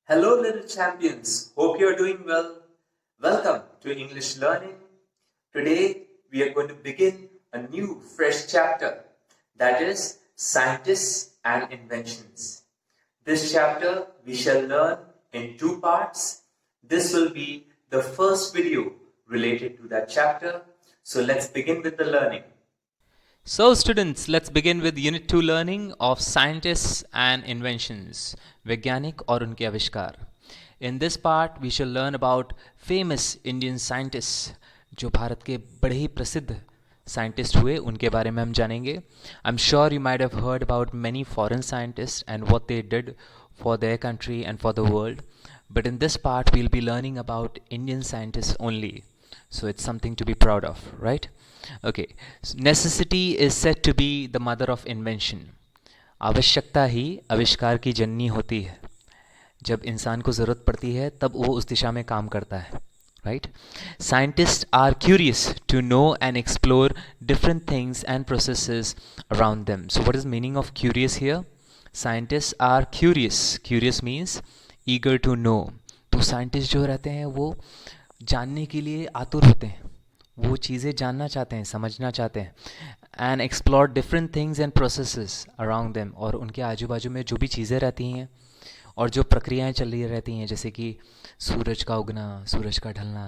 Hello, little champions. Hope you're doing well. Welcome to English Learning. Today, we are going to begin a new, fresh chapter that is Scientists and Inventions. This chapter we shall learn in two parts. This will be the first video related to that chapter. So, let's begin with the learning. So students, let's begin with Unit 2 learning of scientists and inventions, वैज्ञानिक और उनके आविष्कार. In this part, we shall learn about famous Indian scientists, जो भारत के बड़े ही प्रसिद्ध scientist हुए उनके बारे में हम जानेंगे. I'm sure you might have heard about many foreign scientists and what they did for their country and for the world. But in this part, we'll be learning about Indian scientists only. So it's something to be proud of, right? Okay. Necessity is said to be the mother of invention. आवश्यकता ही आविष्कार की जननी होती है. जब इंसान को ज़रूरत पड़ती है तब वो उस दिशा में काम करता है, right? Scientists are curious to know and explore different things and processes around them. So what is the meaning of curious here? Scientists are curious. Curious means eager to know. तो साइंटिस्ट जो रहते हैं वो जानने के लिए आतुर होते हैं, वो चीज़ें जानना चाहते हैं, समझना चाहते हैं. And explore different things and processes around them, और उनके आजू बाजू में जो भी चीज़ें रहती हैं और जो प्रक्रियाएं चल रही रहती हैं, जैसे कि सूरज का उगना, सूरज का ढलना,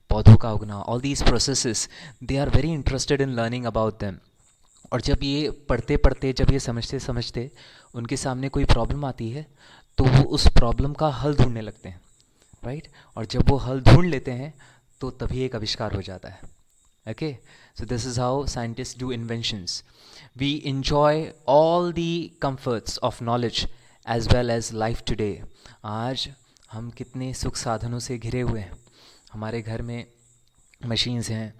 पौधों का उगना, all these processes, they are very interested in learning about them. और जब ये पढ़ते पढ़ते, जब ये समझते समझते उनके सामने कोई प्रॉब्लम आती है तो वो उस प्रॉब्लम का हल ढूंढने लगते हैं, राइट? और जब वो हल ढूंढ लेते हैं तो तभी एक आविष्कार हो जाता है. Okay, so this is how scientists do inventions. We enjoy all the comforts of knowledge as well as life today. आज हम कितने सुख साधनों से घिरे हुए हैं. हमारे घर में मशीन्स हैं,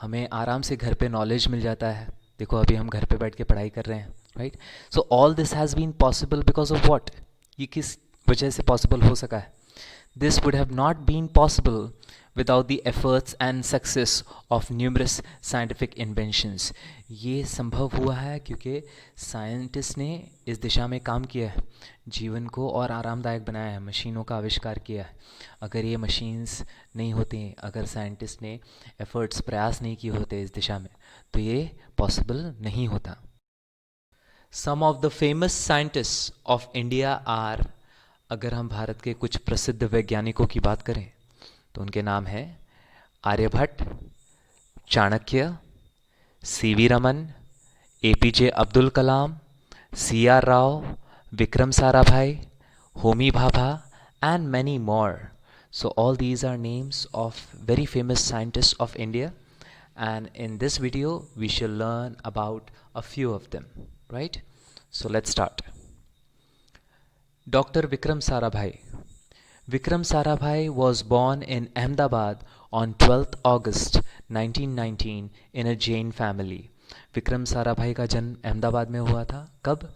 हमें आराम से घर पे नॉलेज मिल जाता है. देखो अभी हम घर पे बैठ के पढ़ाई कर रहे हैं, right? So all this has been possible because of what? ये किस वजह से पॉसिबल हो सका है? This would have not been possible without the efforts and success of numerous scientific inventions. ये संभव हुआ है क्योंकि साइंटिस्ट ने इस दिशा में काम किया है, जीवन को और आरामदायक बनाया है, मशीनों का आविष्कार किया है. अगर ये मशीन्स नहीं होती, अगर साइंटिस्ट ने एफर्ट्स, प्रयास नहीं किए होते इस दिशा में, तो ये पॉसिबल नहीं होता. Some of the famous scientists of India are, अगर हम भारत के कुछ प्रसिद्ध वैज्ञानिकों की बात करें तो उनके नाम हैं Aryabhatta, Chanakya, CV Raman, APJ Abdul Kalam, CR Rao, Vikram Sarabhai, Homi Bhabha, and many more. So all these are names of very famous scientists of India, and in this video we shall learn about a few of them, right? So let's start. Dr. Vikram Sarabhai. Vikram Sarabhai was born in Ahmedabad on 12th August 1919 in a Jain family. Vikram Sarabhai का जन्म अहमदाबाद में हुआ था. कब?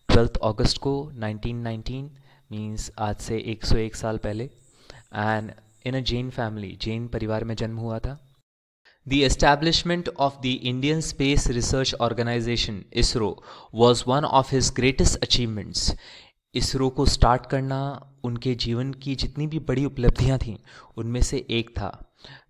12th अगस्त को 1919, means आज से 101 साल पहले. And in a Jain family, Jain परिवार में जन्म हुआ था. The establishment of the Indian Space Research Organization, ISRO, was one of his greatest achievements. ISRO को स्टार्ट करना उनके जीवन की जितनी भी बड़ी उपलब्धियां थीं उनमें से एक था.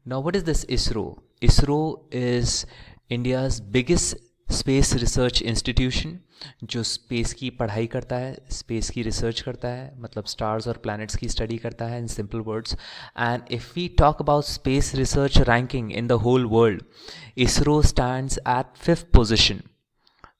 Now what is this ISRO? ISRO is India's biggest space research institution, जो स्पेस की पढ़ाई करता है, स्पेस की रिसर्च करता है, मतलब स्टार्स और प्लैनेट्स की स्टडी करता है in simple words. And if we talk about space research ranking in the whole world, ISRO stands at 5th position.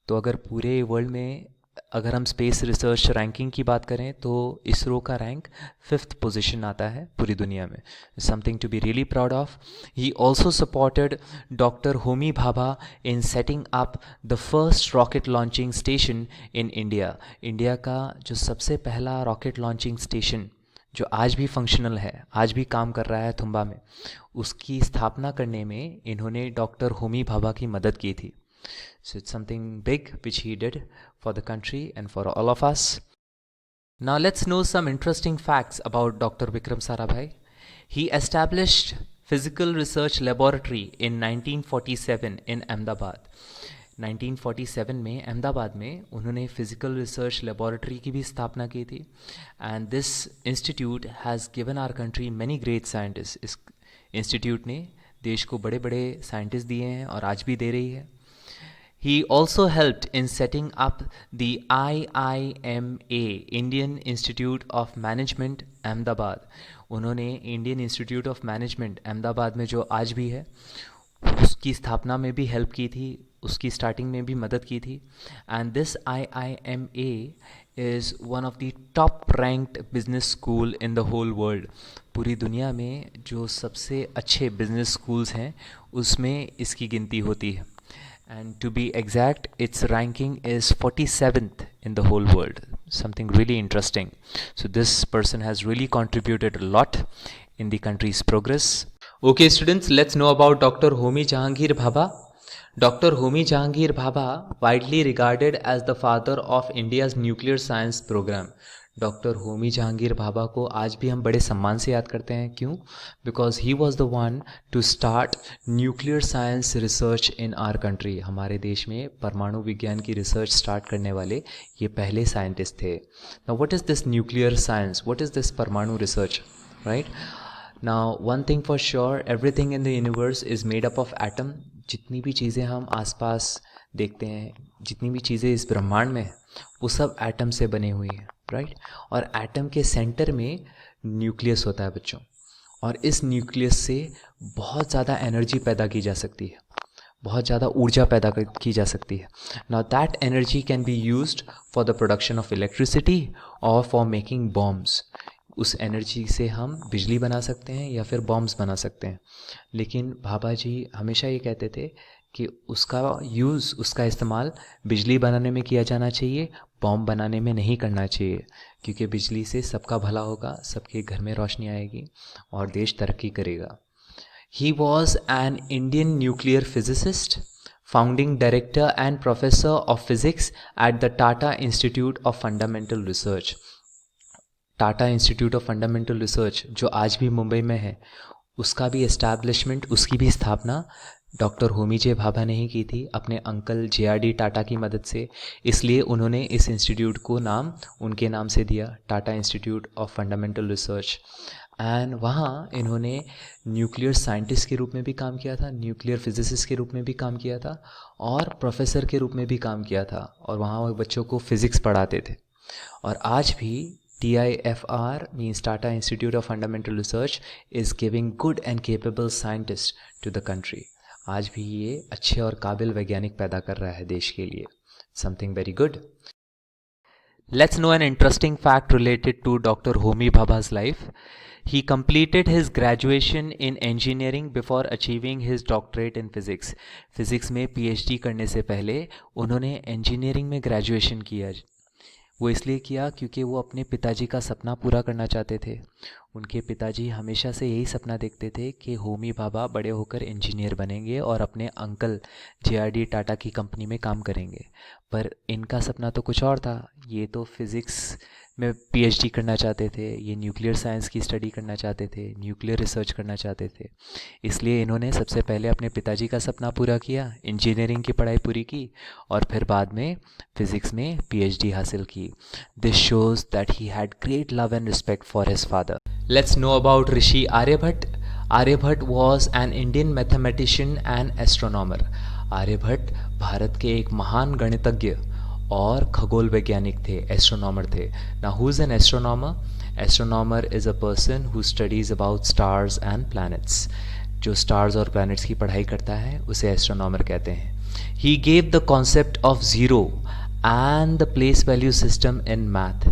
तो अगर पूरे वर्ल्ड में अगर हम स्पेस रिसर्च रैंकिंग की बात करें तो इसरो का रैंक 5th पोजीशन आता है पूरी दुनिया में. Something to be really proud of. He also supported doctor Homi Bhabha in setting up the first rocket launching station in India. India का जो सबसे पहला रॉकेट लॉन्चिंग स्टेशन, जो आज भी फंक्शनल है, आज भी काम कर रहा है थुम्बा में, उसकी स्थापना करने में इन्होंने डॉक्टर होमी भाभा की मदद की थी. So it's something big which he did for the country and for all of us. Now let's know some interesting facts about Dr. Vikram Sarabhai. He established Physical Research Laboratory in 1947 in Ahmedabad. 1947 में अहमदाबाद में उन्होंने physical research laboratory की भी स्थापना की थी and this institute has given our country many great scientist. इस institute ने देश को बड़े बड़े साइंटिस्ट दिए हैं और आज भी दे रही है. He also helped in setting up the IIMA, Indian Institute of Management, Ahmedabad. उन्होंने Indian institute of management Ahmedabad में जो आज भी है उसकी स्थापना में भी हेल्प की थी, उसकी स्टार्टिंग में भी मदद की थी. And this IIMA is one of the top ranked business school in the whole world. पूरी दुनिया में जो सबसे अच्छे बिजनेस स्कूल्स हैं उसमें इसकी गिनती होती है. And to be exact, its ranking is 47th in the whole world. Something really interesting. So this person has really contributed a lot in the country's progress. Okay students, let's know about Dr. Homi Jahangir Bhabha. Dr. Homi Jahangir Bhabha, widely regarded as the father of India's nuclear science program. Doctor Homi Jahangir Bhabha को आज भी हम बड़े सम्मान से याद करते हैं. क्यों? Because he was the one to start nuclear science research in our country. हमारे देश में परमाणु विज्ञान की रिसर्च स्टार्ट करने वाले ये पहले साइंटिस्ट थे. Now what is this nuclear science? What is this परमाणु research? Right now one thing for sure, everything in the universe is made up of atom. जितनी भी चीज़ें हम आसपास देखते हैं, जितनी भी चीज़ें इस ब्रह्मांड में हैं, वो सब एटम से बनी हुई हैं. राइट और एटम के सेंटर में न्यूक्लियस होता है बच्चों, और इस न्यूक्लियस से बहुत ज़्यादा एनर्जी पैदा की जा सकती है, बहुत ज़्यादा ऊर्जा पैदा की जा सकती है. Now that energy can be used for the production of electricity और फॉर मेकिंग बॉम्ब्स. उस एनर्जी से हम बिजली बना सकते हैं या फिर बॉम्ब्स बना सकते हैं. लेकिन भाभा जी हमेशा ये कहते थे कि उसका यूज़, उसका इस्तेमाल बिजली बनाने में किया जाना चाहिए, बॉम्ब बनाने में नहीं करना चाहिए. क्योंकि बिजली से सबका भला होगा, सबके घर में रोशनी आएगी और देश तरक्की करेगा. He was an Indian nuclear physicist, founding director and professor of physics at the Tata institute of fundamental research. Tata institute of fundamental research जो आज भी मुंबई में है, उसका भी एस्टैब्लिशमेंट, उसकी भी स्थापना डॉक्टर होमी जे भाभा ने ही की थी अपने अंकल JRD टाटा की मदद से. इसलिए उन्होंने इस इंस्टीट्यूट को नाम उनके नाम से दिया, Tata institute of fundamental research. And वहाँ इन्होंने न्यूक्लियर साइंटिस्ट के रूप में भी काम किया था, न्यूक्लियर फिजिसिस्ट के रूप में भी काम किया था और प्रोफेसर के रूप में भी काम किया था. और वहाँ वो बच्चों को फिज़िक्स पढ़ाते थे. और आज भी TIFR means Tata Institute of Fundamental Research is giving good and capable scientists to the country. आज भी ये अच्छे और काबिल वैज्ञानिक पैदा कर रहा है देश के लिए. Something very good. Let's know an interesting fact related to Dr. Homi Bhabha's life. He completed his graduation in engineering before achieving his doctorate in physics. Physics में PhD करने से पहले उन्होंने engineering में graduation किया. वो इसलिए किया क्योंकि वो अपने पिताजी का सपना पूरा करना चाहते थे. उनके पिताजी हमेशा से यही सपना देखते थे कि होमी भाभा बड़े होकर इंजीनियर बनेंगे और अपने अंकल JRD टाटा की कंपनी में काम करेंगे. पर इनका सपना तो कुछ और था. ये तो फिज़िक्स में PhD करना चाहते थे, ये न्यूक्लियर साइंस की स्टडी करना चाहते थे, न्यूक्लियर रिसर्च करना चाहते थे. इसलिए इन्होंने सबसे पहले अपने पिताजी का सपना पूरा किया, इंजीनियरिंग की पढ़ाई पूरी की और फिर बाद में फिज़िक्स में PhD हासिल की. This shows that he had great love and respect for his father. Let's know about Rishi Aryabhata. Aryabhata was an Indian mathematician and astronomer. Aryabhata Bharat के एक महान गणितज्ञ और खगोल वैज्ञानिक थे, एस्ट्रोनॉमर थे. Now who is an astronomer? Astronomer is a person who studies about stars and planets. जो स्टार्स और प्लैनेट्स की पढ़ाई करता है उसे एस्ट्रोनॉमर कहते हैं. He gave the concept of zero and the place value system in math.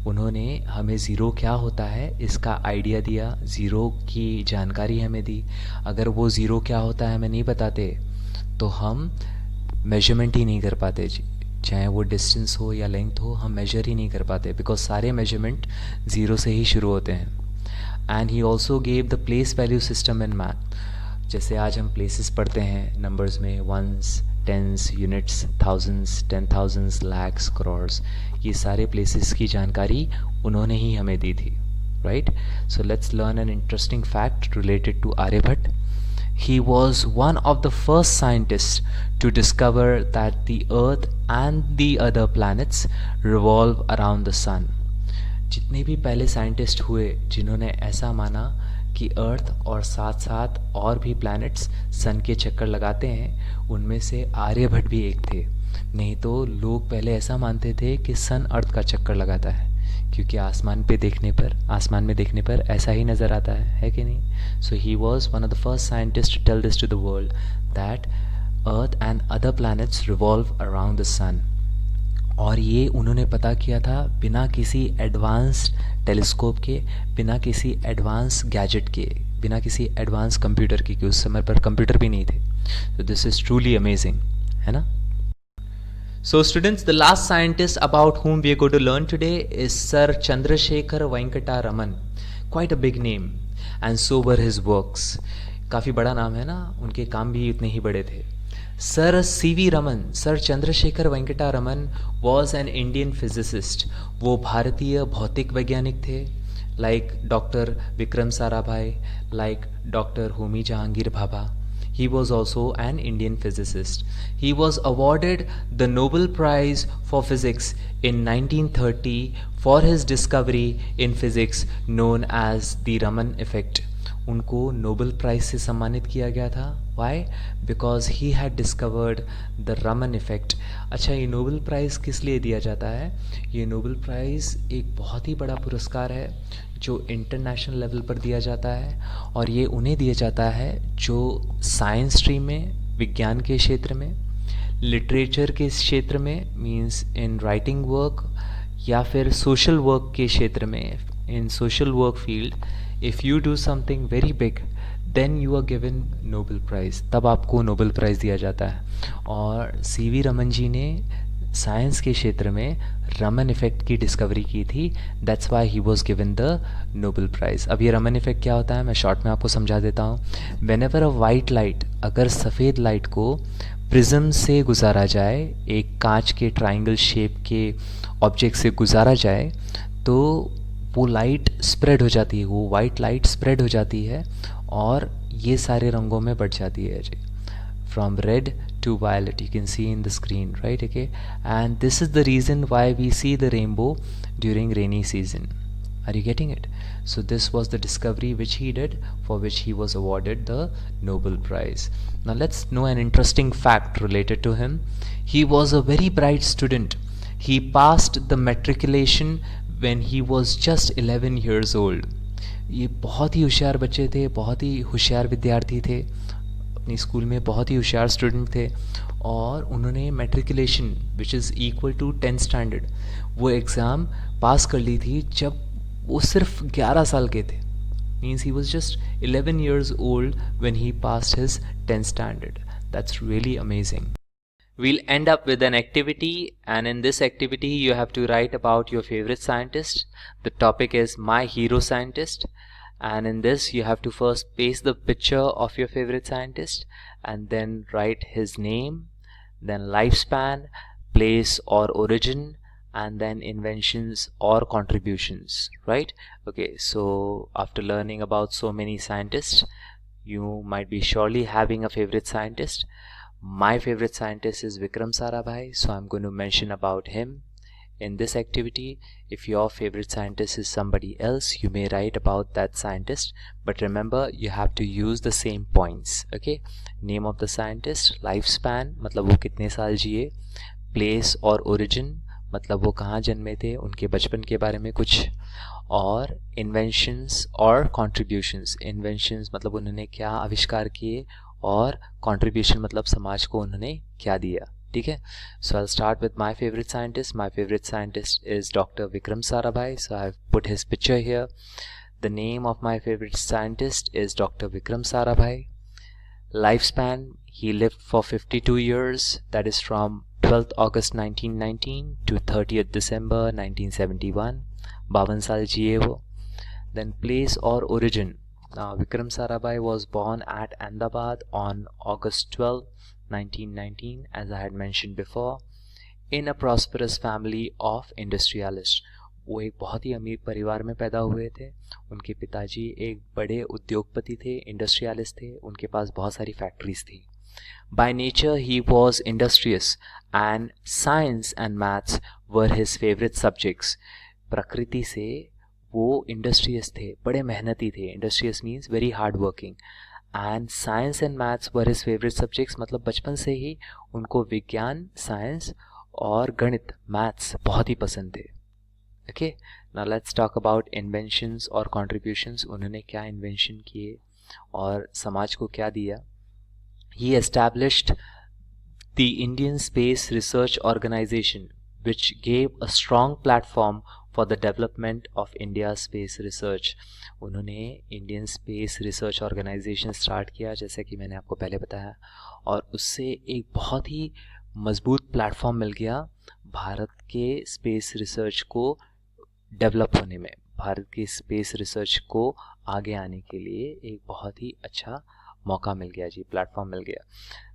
उन्होंने हमें ज़ीरो क्या होता है इसका आइडिया दिया, ज़ीरो की जानकारी हमें दी. अगर वो ज़ीरो क्या होता है हमें नहीं बताते तो हम मेजरमेंट ही नहीं कर पाते. चाहे वो डिस्टेंस हो या लेंथ हो, हम मेजर ही नहीं कर पाते बिकॉज सारे मेजरमेंट ज़ीरो से ही शुरू होते हैं. And he also gave the place value system in math. जैसे आज हम प्लेसेस पढ़ते हैं नंबर्स में, ones, tens, units, thousands, 10,000, lakhs, crores, ये सारे प्लेसेस की जानकारी उन्होंने ही हमें दी थी. Right, so let's learn an interesting fact related to Aryabhata. He was one of the first scientists to discover that the Earth and the other planets revolve around the sun. जितने भी पहले साइंटिस्ट हुए जिन्होंने ऐसा माना कि अर्थ और साथ साथ और भी प्लैनेट्स सन के चक्कर लगाते हैं, उनमें से आर्यभट्ट भी एक थे. नहीं तो लोग पहले ऐसा मानते थे कि सन अर्थ का चक्कर लगाता है, क्योंकि आसमान में देखने पर ऐसा ही नज़र आता है कि नहीं. So he was one of the first scientist to tell this to the world that earth and other planets revolve around the sun. और ये उन्होंने पता किया था बिना किसी एडवांस टेलीस्कोप के, बिना किसी एडवांस गैजेट के, बिना किसी एडवांस कंप्यूटर के, क्योंकि उस समय पर कंप्यूटर भी नहीं थे. तो दिस इज़ ट्रूली अमेजिंग, है ना. So students, the last scientist about whom we are going to learn today is Sir Chandrasekhar Venkata Raman. Quite a big name, and so were his works. काफ़ी बड़ा नाम है ना, उनके काम भी उतने ही बड़े थे. Sir C.V. Raman, Sir Chandrasekhar Venkata Raman was an Indian physicist. वो भारतीय भौतिक वैज्ञानिक थे, like Dr. Vikram Sarabhai, like Dr. Homi Jahangir Bhabha. He was also an Indian physicist. He was awarded the Nobel Prize for Physics in 1930 for his discovery in physics known as the Raman effect. उनको Nobel prize से सम्मानित किया गया था. Why? Because he had discovered the Raman effect. अच्छा, ये Nobel prize किस लिए दिया जाता है? ये नोबेल प्राइज़ एक बहुत ही बड़ा पुरस्कार है जो इंटरनेशनल लेवल पर दिया जाता है, और ये उन्हें दिया जाता है जो साइंस स्ट्रीम में, विज्ञान के क्षेत्र में, लिटरेचर के क्षेत्र में, मींस इन राइटिंग वर्क, या फिर सोशल वर्क के क्षेत्र में, in social work field. If you do something very big then you are given Nobel prize, तब आपको नोबेल प्राइज़ दिया जाता है. और सीवी रमन जी ने साइंस के क्षेत्र में रमन इफ़ेक्ट की डिस्कवरी की थी. That's why he was given the Nobel prize. अब ये रमन इफ़ेक्ट क्या होता है, मैं शॉर्ट में आपको समझा देता हूँ. When ever a white light, अगर सफ़ेद लाइट को प्रिज्म से गुजारा जाए, एक कांच के ट्राइंगल शेप के ऑब्जेक्ट से गुजारा जाए, तो वो लाइट स्प्रेड हो जाती है, वो वाइट लाइट स्प्रेड हो जाती है और ये सारे रंगों में बढ़ जाती है जी. From red to violet, you can see in the screen, right? Okay, and this is the reason why we see the rainbow during rainy season. Are you getting it? So this was the discovery which he did, for which he was awarded the Nobel Prize. Now let's know an interesting fact related to him. He was a very bright student. He passed the matriculation when he was just 11 years old. ये बहुत ही होशियार बच्चे थे, बहुत ही होशियार विद्यार्थी थे, अपनी स्कूल में बहुत ही होशियार स्टूडेंट थे, और उन्होंने matriculation which is equal to 10th standard, वो एग्ज़ाम पास कर ली थी जब वो सिर्फ 11 साल के थे. Means he was just 11 years old when he passed his 10th standard. That's really amazing. We'll end up with an activity, and in this activity you have to write about your favorite scientist. The topic is My Hero Scientist, and in this you have to first paste the picture of your favorite scientist and then write his name, then lifespan, place or origin, and then inventions or contributions, right? Okay, so after learning about so many scientists, you might be surely having a favorite scientist. My favorite scientist is Vikram Sarabhai, so I'm going to mention about him in this activity. If your favorite scientist is somebody else, you may write about that scientist, but remember you have to use the same points. Okay, name of the scientist, lifespan मतलब वो कितने साल जिए, place और origin मतलब वो कहाँ जन्मे थे, उनके बचपन के बारे में कुछ, और inventions और contributions. inventions मतलब उन्होंने क्या आविष्कार किए, और contribution मतलब समाज को उन्होंने क्या दिया. ठीक है. So I'll start with my favorite scientist. My favorite scientist is Dr. Vikram Sarabhai. So I've put his picture here. The name of my favorite scientist is Dr. Vikram Sarabhai. Lifespan, he lived for 52 years. That is from 12th August 1919 to 30th December 1971. 52 साल जिए वो. Then place or origin. Now Vikram Sarabhai was born at Ahmedabad on August 12, 1919, as I had mentioned before, in a prosperous family of industrialists. वो एक बहुत ही अमीर परिवार में पैदा हुए थे। उनके पिताजी एक बड़े उद्योगपति थे, इंडस्ट्रियलिस्ट थे, उनके पास बहुत सारी फैक्ट्रीज थी। By nature, he was industrious, and science and maths were his favorite subjects. प्रकृति से वो इंडस्ट्रियस थे, बड़े मेहनती थे। Industrious means very hard working. And science and maths were his favourite subjects, मतलब बचपन से ही उनको विज्ञान, साइंस और गणित, मैथ्स बहुत ही पसंद थे। Okay, now let's talk about inventions और कॉन्ट्रीब्यूशंस। उन्होंने क्या इन्वेंशन किए और समाज को क्या दिया। He established the Indian Space Research Organization, which gave a strong platform for the development of India's space research. उन्होंने Indian space research organisation start किया, जैसे कि मैंने आपको पहले बताया, और उससे एक बहुत ही मजबूत प्लेटफॉर्म मिल गया भारत के स्पेस रिसर्च को डेवलप होने में। भारत की स्पेस रिसर्च को आगे आने के लिए एक बहुत ही अच्छा मौका मिल गया जी, प्लेटफॉर्म मिल गया।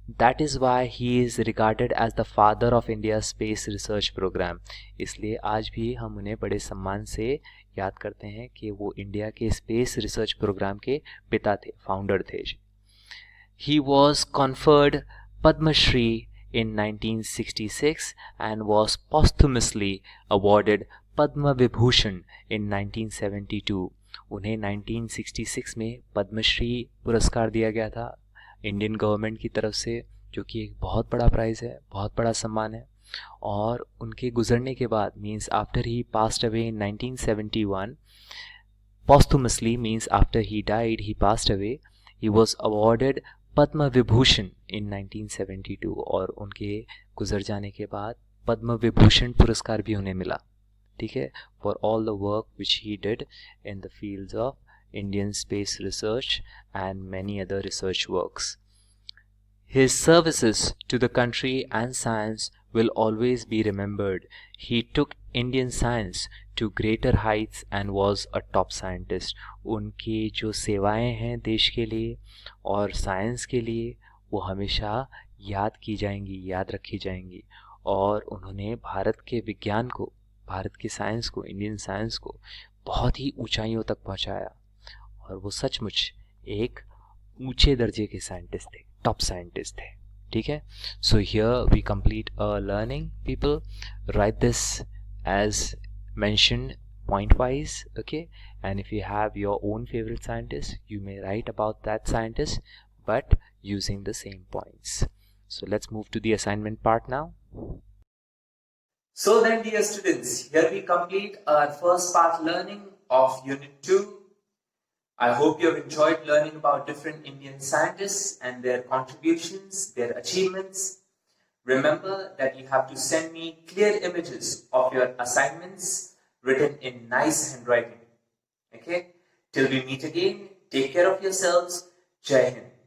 That is why he is regarded as the father of India space research programme. इसलिए आज भी हम उन्हें बड़े सम्मान से याद करते हैं कि वो इंडिया के स्पेस रिसर्च प्रोग्राम के पिता थे, फाउंडर थे। He was conferred Padma Shri in 1966 and was posthumously awarded Padma Vibhushan in 1972. उन्हें 1966 में पद्मश्री पुरस्कार दिया गया था इंडियन गवर्नमेंट की तरफ से, जो कि एक बहुत बड़ा प्राइज़ है, बहुत बड़ा सम्मान है। और उनके गुजरने के बाद, means after he passed away in 1971, posthumously means after he died, he passed away, he was awarded Padma Vibhushan इन 1972, और उनके गुजर जाने के बाद पद्म विभूषण पुरस्कार भी उन्हें मिला, ठीक है, for all the work which he did in the fields of Indian space research and many other research works. His services to the country and science will always be remembered. He took Indian science to greater heights and was a top scientist. उनकी जो सेवाएं हैं देश के लिए और science के लिए, वो हमेशा याद की जाएंगी, याद रखी जाएंगी। और उन्होंने भारत के विज्ञान को, भारत की साइंस को, इंडियन साइंस को बहुत ही ऊंचाइयों तक पहुंचाया। और वो सचमुच एक ऊंचे दर्जे के साइंटिस्ट थे, टॉप साइंटिस्ट थे, ठीक है। So here we complete a learning people, right this as mentioned point wise, okay, and if you have your own favorite scientist, you may write about that scientist but using the same points. So let's move to the assignment part now. So then, dear students, here we complete our first part learning of Unit 2. I hope you have enjoyed learning about different Indian scientists and their contributions, their achievements. Remember that you have to send me clear images of your assignments written in nice handwriting. Okay? Till we meet again, take care of yourselves. Jai Hind.